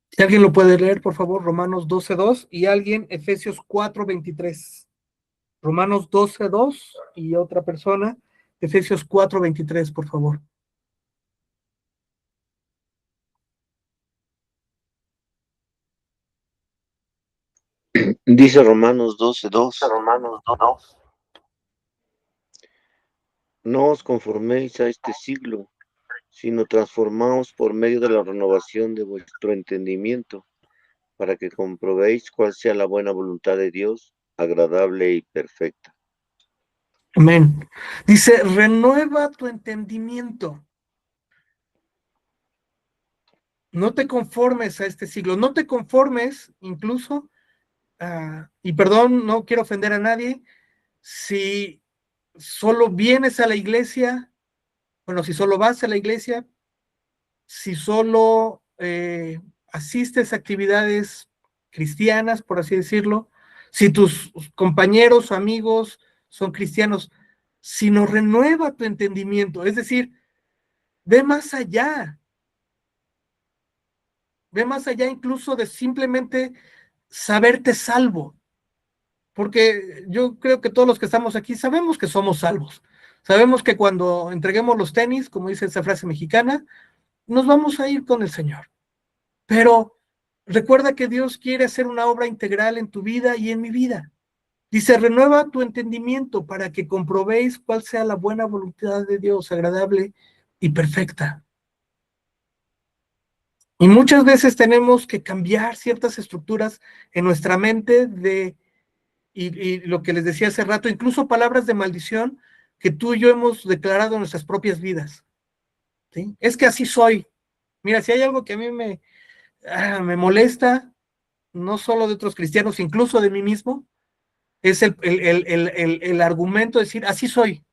Si alguien lo puede leer, por favor, Romanos 12:2 y alguien Efesios 4:23. Romanos 12:2 y otra persona, Efesios 4:23, por favor. Dice Romanos 12:2. No os conforméis a este siglo, sino transformaos por medio de la renovación de vuestro entendimiento, para que comprobéis cuál sea la buena voluntad de Dios, agradable y perfecta. Amén. Dice, renueva tu entendimiento. No te conformes a este siglo, no te conformes incluso, y perdón, no quiero ofender a nadie, si solo vienes a la iglesia, bueno, si solo vas a la iglesia, si solo asistes a actividades cristianas, por así decirlo, si tus compañeros o amigos son cristianos, sino renueva tu entendimiento, es decir, ve más allá incluso de simplemente saberte salvo, porque yo creo que todos los que estamos aquí sabemos que somos salvos, sabemos que cuando entreguemos los tenis, como dice esa frase mexicana, nos vamos a ir con el Señor, pero recuerda que Dios quiere hacer una obra integral en tu vida y en mi vida. Dice, renueva tu entendimiento para que comprobéis cuál sea la buena voluntad de Dios, agradable y perfecta. Y muchas veces tenemos que cambiar ciertas estructuras en nuestra mente y lo que les decía hace rato, incluso palabras de maldición que tú y yo hemos declarado en nuestras propias vidas. ¿Sí? Es que así soy. Mira, si hay algo que a mí me molesta, no solo de otros cristianos, incluso de mí mismo, es el argumento de decir, así soy.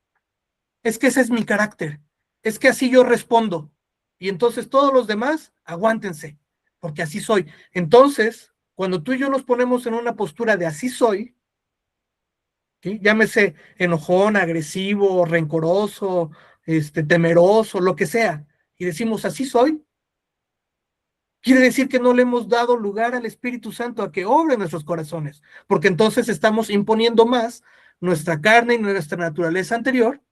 Es que ese es mi carácter. Es que así yo respondo. Y entonces todos los demás, aguántense, porque así soy. Entonces, cuando tú y yo nos ponemos en una postura de así soy, ¿sí? Llámese enojón, agresivo, rencoroso, temeroso, lo que sea, y decimos así soy, quiere decir que no le hemos dado lugar al Espíritu Santo a que obre en nuestros corazones, porque entonces estamos imponiendo más nuestra carne y nuestra naturaleza anterior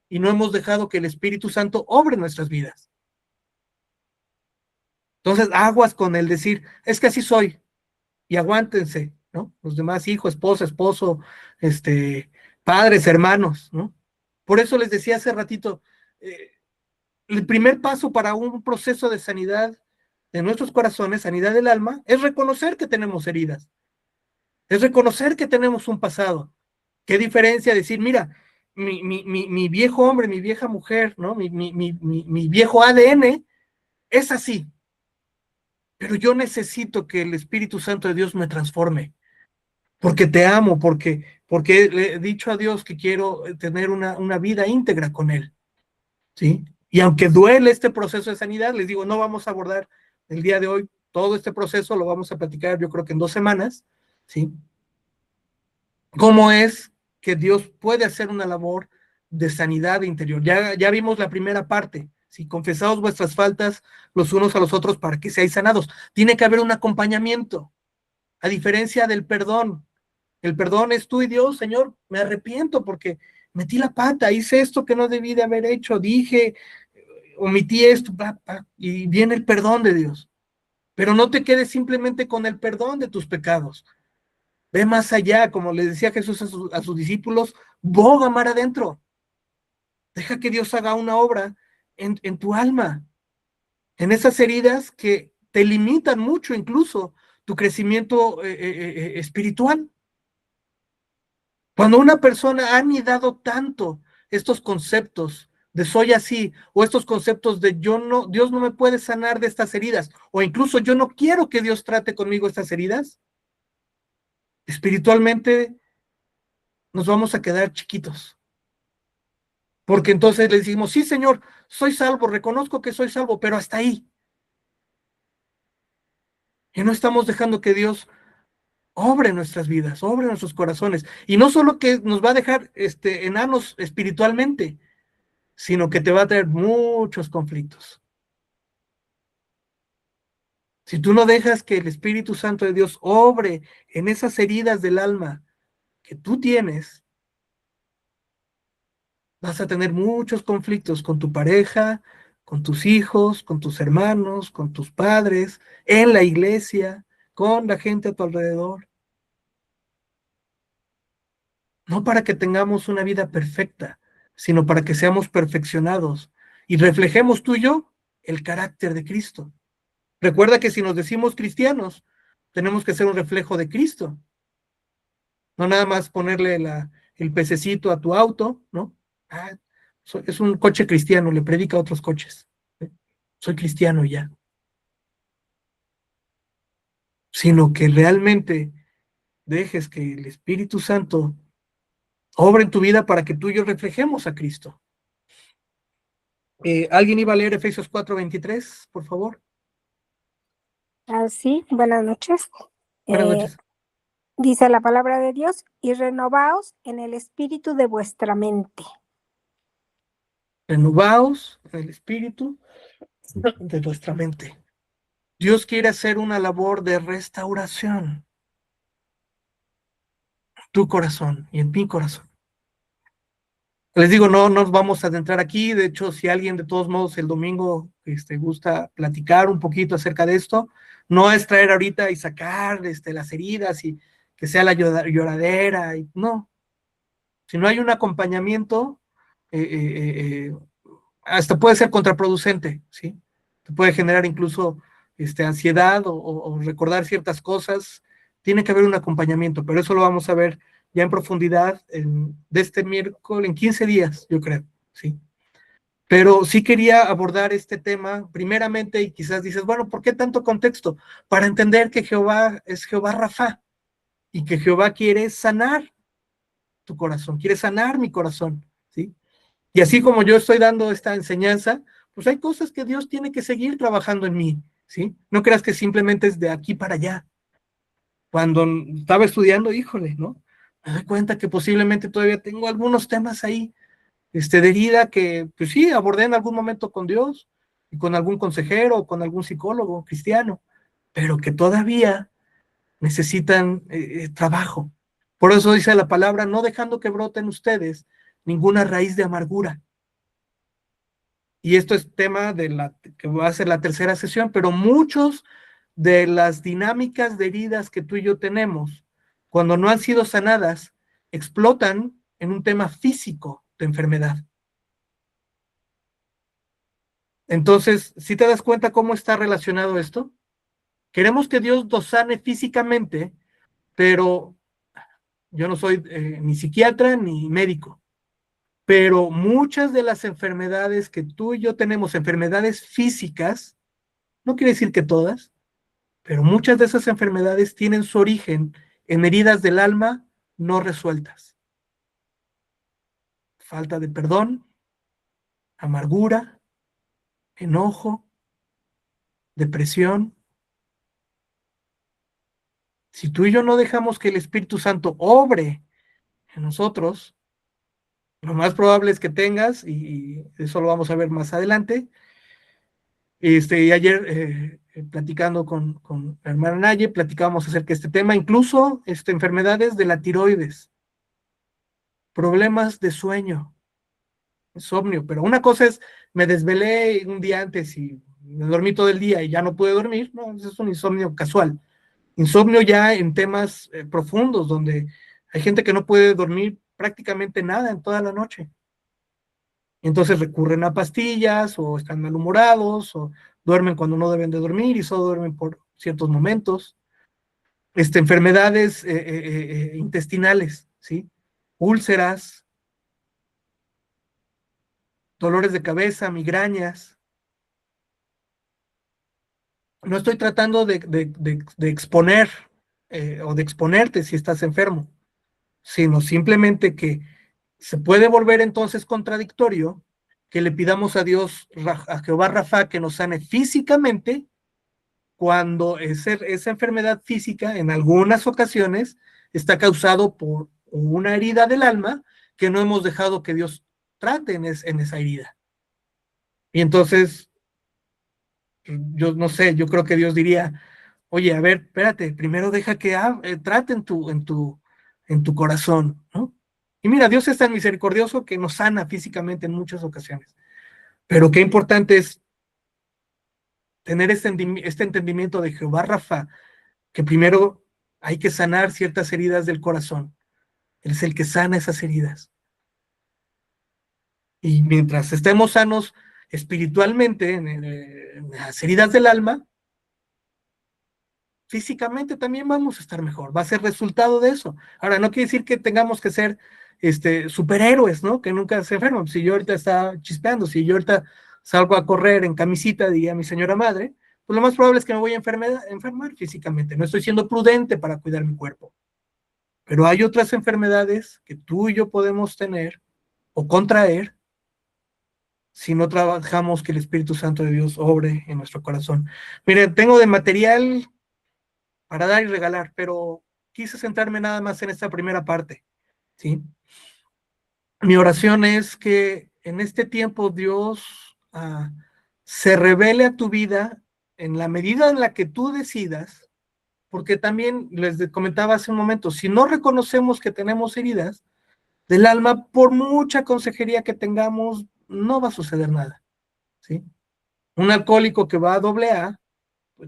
y no hemos dejado que el Espíritu Santo obre en nuestras vidas. Entonces, aguas con el decir, es que así soy, y aguántense, ¿no? Los demás, hijo, esposa, esposo, padres, hermanos, ¿no? Por eso les decía hace ratito, el primer paso para un proceso de sanidad de nuestros corazones, sanidad del alma, es reconocer que tenemos heridas, es reconocer que tenemos un pasado. ¿Qué diferencia decir, mira, mi viejo hombre, mi vieja mujer, ¿no? Mi viejo ADN es así, pero yo necesito que el Espíritu Santo de Dios me transforme, porque te amo, porque le he dicho a Dios que quiero tener una vida íntegra con Él, ¿sí? Y aunque duele este proceso de sanidad, les digo, no vamos a abordar el día de hoy todo este proceso, lo vamos a platicar yo creo que en 2 semanas, ¿sí? ¿Cómo es que Dios puede hacer una labor de sanidad interior? Ya vimos la primera parte, si confesaos vuestras faltas los unos a los otros para que seáis sanados. Tiene que haber un acompañamiento, a diferencia del perdón. El perdón es tú y Dios, Señor, me arrepiento porque metí la pata, hice esto que no debí de haber hecho, dije, omití esto, y viene el perdón de Dios. Pero no te quedes simplemente con el perdón de tus pecados. Ve más allá, como le decía Jesús a sus discípulos, boga mar adentro. Deja que Dios haga una obra en tu alma, en esas heridas que te limitan mucho incluso tu crecimiento espiritual. Cuando una persona ha anidado tanto estos conceptos de soy así, o estos conceptos de yo no, Dios no me puede sanar de estas heridas, o incluso yo no quiero que Dios trate conmigo estas heridas, espiritualmente nos vamos a quedar chiquitos. Porque entonces le decimos, sí, Señor, soy salvo, reconozco que soy salvo, pero hasta ahí. Y no estamos dejando que Dios obre en nuestras vidas, obre en nuestros corazones. Y no solo que nos va a dejar enanos espiritualmente, sino que te va a traer muchos conflictos. Si tú no dejas que el Espíritu Santo de Dios obre en esas heridas del alma que tú tienes, vas a tener muchos conflictos con tu pareja, con tus hijos, con tus hermanos, con tus padres, en la iglesia, con la gente a tu alrededor. No para que tengamos una vida perfecta, sino para que seamos perfeccionados y reflejemos tú y yo el carácter de Cristo. Recuerda que si nos decimos cristianos, tenemos que ser un reflejo de Cristo. No nada más ponerle el pececito a tu auto, ¿no? Ah, es un coche cristiano, le predica a otros coches. Soy cristiano ya. Sino que realmente dejes que el Espíritu Santo obre en tu vida para que tú y yo reflejemos a Cristo. ¿Alguien iba a leer Efesios 4:23, por favor? Sí, buenas noches. Buenas noches. Dice la palabra de Dios, y renovaos en el espíritu de vuestra mente. Renovaos en el espíritu de vuestra mente. Dios quiere hacer una labor de restauración en tu corazón y en mi corazón. Les digo, no nos vamos a adentrar aquí. De hecho, si alguien de todos modos el domingo gusta platicar un poquito acerca de esto, no es traer ahorita y sacar las heridas y que sea la lloradera. No. Si no hay un acompañamiento, hasta puede ser contraproducente, ¿sí? Te puede generar incluso ansiedad o recordar ciertas cosas. Tiene que haber un acompañamiento, pero eso lo vamos a ver ya en profundidad de este miércoles, en 15 días, yo creo, ¿sí? Pero sí quería abordar este tema primeramente y quizás dices, bueno, ¿por qué tanto contexto? Para entender que Jehová es Jehová Rafa y que Jehová quiere sanar tu corazón, quiere sanar mi corazón, ¿sí? Y así como yo estoy dando esta enseñanza, pues hay cosas que Dios tiene que seguir trabajando en mí, ¿sí? No creas que simplemente es de aquí para allá. Cuando estaba estudiando, híjole, ¿no? Me doy cuenta que posiblemente todavía tengo algunos temas ahí, de herida que, pues sí, abordé en algún momento con Dios, y con algún consejero, o con algún psicólogo cristiano, pero que todavía necesitan trabajo. Por eso dice la palabra, no dejando que broten ustedes ninguna raíz de amargura. Y esto es tema que va a ser la tercera sesión, pero muchos de las dinámicas de heridas que tú y yo tenemos, cuando no han sido sanadas, explotan en un tema físico de enfermedad. Entonces, ¿sí te das cuenta cómo está relacionado esto? Queremos que Dios nos sane físicamente, pero yo no soy ni psiquiatra ni médico, pero muchas de las enfermedades que tú y yo tenemos, enfermedades físicas, no quiere decir que todas, pero muchas de esas enfermedades tienen su origen en heridas del alma no resueltas. Falta de perdón, amargura, enojo, depresión. Si tú y yo no dejamos que el Espíritu Santo obre en nosotros, lo más probable es que tengas, y eso lo vamos a ver más adelante. Y ayer platicando con la hermana Naye, platicábamos acerca de este tema, incluso enfermedades de la tiroides, problemas de sueño, insomnio, pero una cosa es, me desvelé un día antes y me dormí todo el día y ya no pude dormir, no, eso es un insomnio casual. Insomnio ya en temas profundos, donde hay gente que no puede dormir prácticamente nada en toda la noche. Entonces recurren a pastillas o están malhumorados o duermen cuando no deben de dormir y solo duermen por ciertos momentos. Enfermedades intestinales, ¿sí? Úlceras, dolores de cabeza, migrañas. No estoy tratando de exponer o de exponerte si estás enfermo, sino simplemente que se puede volver entonces contradictorio que le pidamos a Dios, a Jehová Rafa, que nos sane físicamente, cuando esa enfermedad física en algunas ocasiones está causado por una herida del alma que no hemos dejado que Dios trate en esa herida. Y entonces, yo no sé, yo creo que Dios diría, oye, a ver, espérate, primero deja que trate en tu corazón, ¿no? Y mira, Dios es tan misericordioso que nos sana físicamente en muchas ocasiones. Pero qué importante es tener este entendimiento de Jehová Rafa, que primero hay que sanar ciertas heridas del corazón. Él es el que sana esas heridas. Y mientras estemos sanos espiritualmente en las heridas del alma, físicamente también vamos a estar mejor. Va a ser resultado de eso. Ahora, no quiere decir que tengamos que ser superhéroes, ¿no? Que nunca se enferman. Si yo ahorita estaba chispeando, si yo ahorita salgo a correr en camisita, diría mi señora madre, pues lo más probable es que me voy a enfermar físicamente. No estoy siendo prudente para cuidar mi cuerpo. Pero hay otras enfermedades que tú y yo podemos tener o contraer si no trabajamos que el Espíritu Santo de Dios obre en nuestro corazón. Miren, tengo de material para dar y regalar, pero quise centrarme nada más en esta primera parte, ¿sí? Mi oración es que en este tiempo Dios se revele a tu vida en la medida en la que tú decidas, porque también les comentaba hace un momento, si no reconocemos que tenemos heridas del alma, por mucha consejería que tengamos, no va a suceder nada, ¿sí? Un alcohólico que va a AA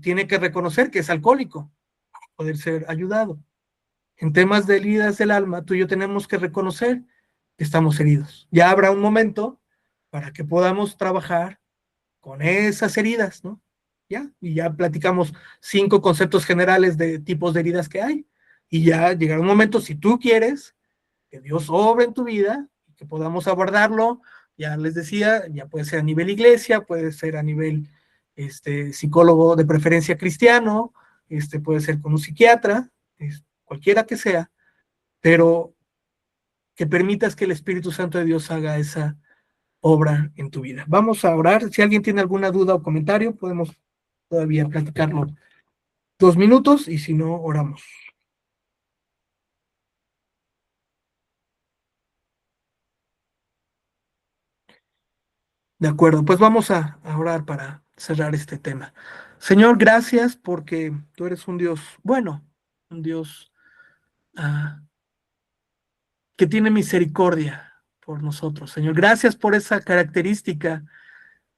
tiene que reconocer que es alcohólico, poder ser ayudado. En temas de heridas del alma, tú y yo tenemos que reconocer que estamos heridos. Ya habrá un momento para que podamos trabajar con esas heridas, ¿no? Ya, y ya platicamos 5 conceptos generales de tipos de heridas que hay. Y ya llegará un momento, si tú quieres, que Dios obre en tu vida, que podamos abordarlo. Ya les decía, ya puede ser a nivel iglesia, puede ser a nivel psicólogo de preferencia cristiano, puede ser con un psiquiatra, cualquiera que sea, pero que permitas que el Espíritu Santo de Dios haga esa obra en tu vida. Vamos a orar. Si alguien tiene alguna duda o comentario, podemos todavía platicarlo 2 minutos y si no, oramos. De acuerdo, pues vamos a orar para cerrar este tema. Señor, gracias porque tú eres un Dios bueno, un Dios que tiene misericordia por nosotros. Señor, gracias por esa característica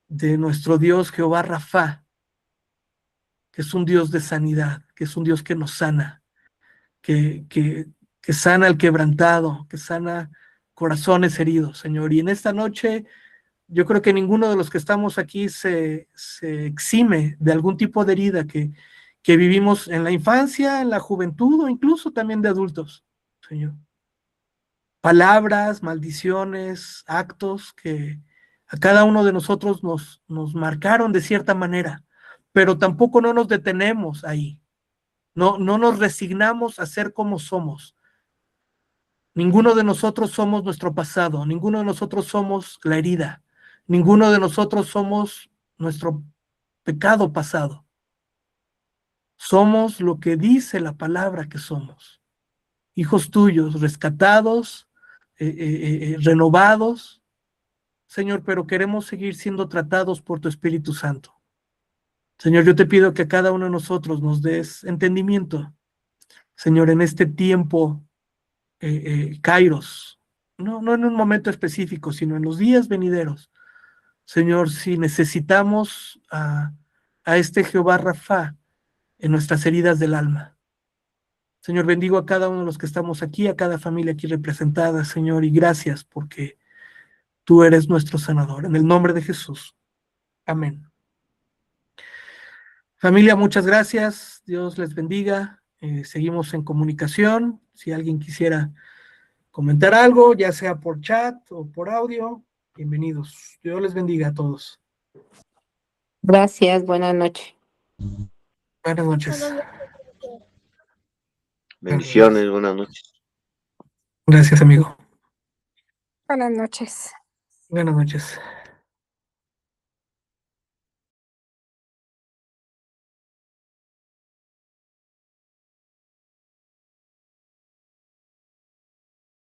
de nuestro Dios Jehová Rafa, que es un Dios de sanidad, que es un Dios que nos sana, que sana al quebrantado, que sana corazones heridos, Señor. Y en esta noche Yo creo que ninguno de los que estamos aquí se exime de algún tipo de herida que vivimos en la infancia, en la juventud o incluso también de adultos, Señor. Palabras, maldiciones, actos que a cada uno de nosotros nos marcaron de cierta manera, pero tampoco no nos detenemos ahí. No nos resignamos a ser como somos. Ninguno de nosotros somos nuestro pasado, ninguno de nosotros somos la herida, ninguno de nosotros somos nuestro pecado pasado. Somos lo que dice la palabra que somos. Hijos tuyos, rescatados, renovados, Señor, pero queremos seguir siendo tratados por tu Espíritu Santo. Señor, yo te pido que a cada uno de nosotros nos des entendimiento, Señor, en este tiempo, Kairos, no en un momento específico, sino en los días venideros. Señor, si necesitamos a este Jehová Rafa en nuestras heridas del alma. Señor, bendigo a cada uno de los que estamos aquí, a cada familia aquí representada, Señor, y gracias porque tú eres nuestro sanador. En el nombre de Jesús. Amén. Familia, muchas gracias. Dios les bendiga. Seguimos en comunicación. Si alguien quisiera comentar algo, ya sea por chat o por audio, bienvenidos. Dios les bendiga a todos. Gracias, buenas noches. Buenas noches. Bendiciones, buenas noches. Gracias, amigo. Buenas noches. Buenas noches.